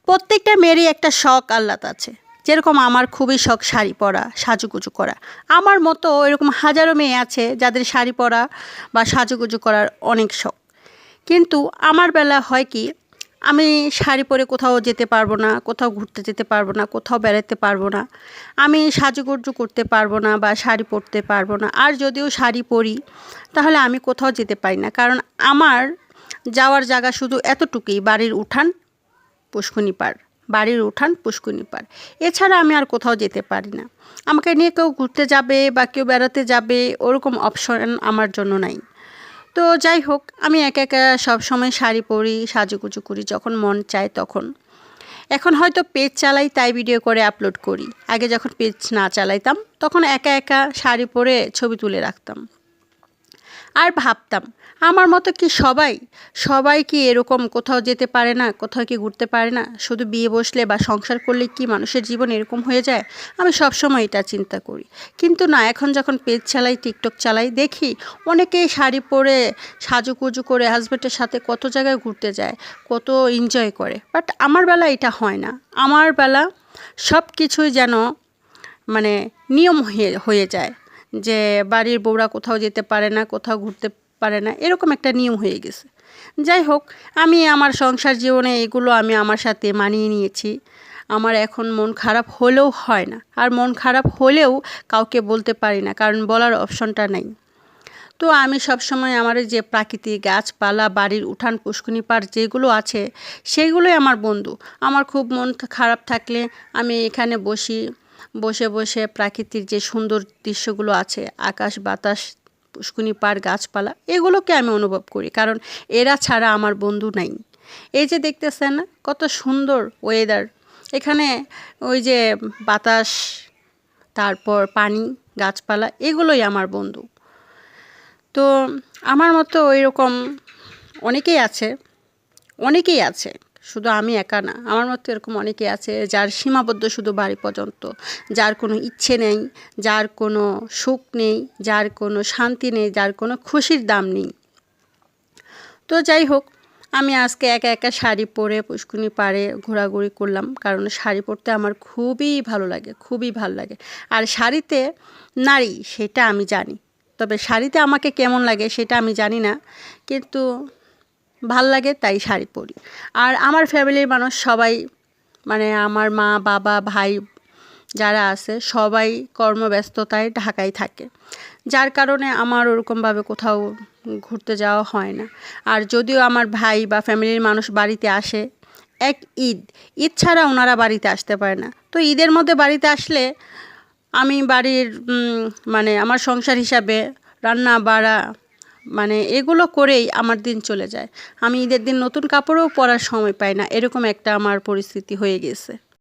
প্রত্যেকটা মেয়েরই একটা শখ আহ্লাদ আছে। যেরকম আমার খুবই শখ শাড়ি পরা, সাজুগুজু করা। আমার মতো এরকম হাজারো মেয়ে আছে যাদের শাড়ি পরা বা সাজুগুজু করার অনেক শখ। কিন্তু আমার বেলা হয় কি, আমি শাড়ি পরে কোথাও যেতে পারবো না, কোথাও ঘুরতে যেতে পারবো না, কোথাও বেড়াতে পারবো না। আমি সাজুগুজু করতে পারবো না বা শাড়ি পরতে পারবো না। আর যদিও শাড়ি পরি তাহলে আমি কোথাও যেতে পারি না, কারণ আমার যাওয়ার জায়গা শুধু এতটুকুই, বাড়ির উঠান পুষ্কুনি পাড়, বাড়ির উঠান পুষ্কুনি পাড়। এছাড়া আমি আর কোথাও যেতে পারি না। আমাকে নিয়ে কেউ ঘুরতে যাবে বা কেউ বেড়াতে যাবে ওরকম অপশন আমার জন্য নাই। তো যাই হোক, আমি একা একা সবসময় শাড়ি পরি, সাজুগুজু করি যখন মন চায় তখন। এখন হয়তো পেজ চালাই তাই ভিডিও করে আপলোড করি। আগে যখন পেজ না চালাইতাম তখন একা একা শাড়ি পরে ছবি তুলে রাখতাম। আর ভাবতাম, আমার মতো কি সবাই কি এরকম কোথাও যেতে পারে না, কোথাও কি ঘুরতে পারে না? শুধু বিয়ে বসলে বা সংসার করলে কি মানুষের জীবন এরকম হয়ে যায়? আমি সবসময় এটা চিন্তা করি। কিন্তু না, এখন যখন পেজ চালাই, টিকটক চালাই, দেখি অনেকেই শাড়ি পরে সাজুগুজু করে হাজব্যান্ডের সাথে কত জায়গায় ঘুরতে যায়, কত এনজয় করে। বাট আমার বেলা এটা হয় না। আমার বেলা সব কিছুই যেন মানে নিয়ম হয়ে যায় যে বাড়ির বউরা কোথাও যেতে পারে না, কোথাও ঘুরতে পারে না, এরকম একটা নিয়ম হয়ে গেছে। যাই হোক, আমি আমার সংসার জীবনে এগুলো আমি আমার সাথে মানিয়ে নিয়েছি। আমার এখন মন খারাপ হলেও হয় না, আর মন খারাপ হলেও কাউকে বলতে পারি না, কারণ বলার অপশনটা নাই। তো আমি সবসময় আমার যে প্রাকৃতিক গাছপালা, বাড়ির উঠান পুষ্কুনি পাড় যেগুলো আছে সেগুলোই আমার বন্ধু। আমার খুব মন খারাপ থাকলে আমি এখানে বসি, বসে বসে প্রাকৃতিক যে সুন্দর দৃশ্যগুলো আছে, আকাশ বাতাস, পুষ্কুনি পাড়, গাছপালা, এগুলোকে আমি অনুভব করি, কারণ এরা ছাড়া আমার বন্ধু নাই। এই যে দেখতেছেন না কত সুন্দর ওয়েদার, এখানে ওই যে বাতাস, তারপর পানি, গাছপালা, এগুলোই আমার বন্ধু। তো আমার মতো এরকম অনেকেই আছে, অনেকেই আছে, শুধু আমি একা না। আমার মতো এরকম অনেকেই আছে যার সীমাবদ্ধ শুধু বাড়ি পর্যন্ত, যার কোনো ইচ্ছে নেই, যার কোনো সুখ নেই, যার কোনো শান্তি নেই, যার কোনো খুশির দাম নেই। তো যাই হোক, আমি আজকে একা একা শাড়ি পরে পুষ্কুনি পাড়ে ঘোরাঘুরি করলাম, কারণ শাড়ি পরতে আমার খুবই ভালো লাগে, খুবই ভালো লাগে। আর শাড়িতে নারী সেটা আমি জানি, তবে শাড়িতে আমাকে কেমন লাগে সেটা আমি জানি না, কিন্তু ভাল লাগে তাই শাড়ি পরি। আর আমার ফ্যামিলির মানুষ সবাই, মানে আমার মা, বাবা, ভাই যারা আছে সবাই কর্মব্যস্ততায় ঢাকায় থাকে, যার কারণে আমার ওরকমভাবে কোথাও ঘুরতে যাওয়া হয় না। আর যদিও আমার ভাই বা ফ্যামিলির মানুষ বাড়িতে আসে, এক ঈদ ছাড়া ওনারা বাড়িতে আসতে পারে না। তো ঈদের মধ্যে বাড়িতে আসলে আমি বাড়ির মানে আমার সংসার হিসাবে রান্না বাড়া মানে এগুলো করেই আমার দিন চলে যায়। আমি ঈদের দিন নতুন কাপড়ও পরার সময় পাই না, এরকম একটা আমার পরিস্থিতি হয়ে গেছে।